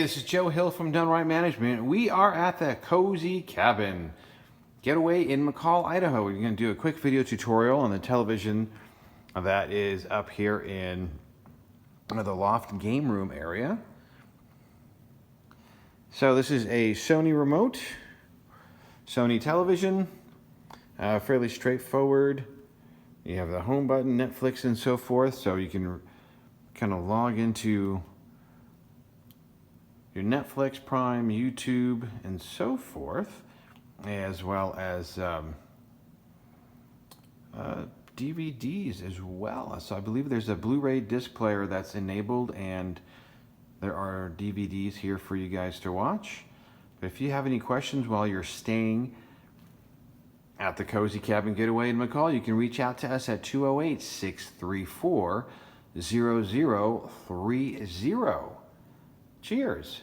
This is Joe Hill from Done Right Management. We are at the Cozy Cabin Getaway in McCall, Idaho. We're going to do a quick video tutorial on the television that is up here in the Loft game room area. So this is a Sony remote, Sony television, fairly straightforward. You have the home button, Netflix and so forth, so you can kind of log into your Netflix, Prime, YouTube, and so forth, as well as DVDs as well. So I believe there's a Blu-ray disc player that's enabled, and there are DVDs here for you guys to watch. But if you have any questions while you're staying at the Cozy Cabin Getaway in McCall, you can reach out to us at 208-634-0030. Cheers.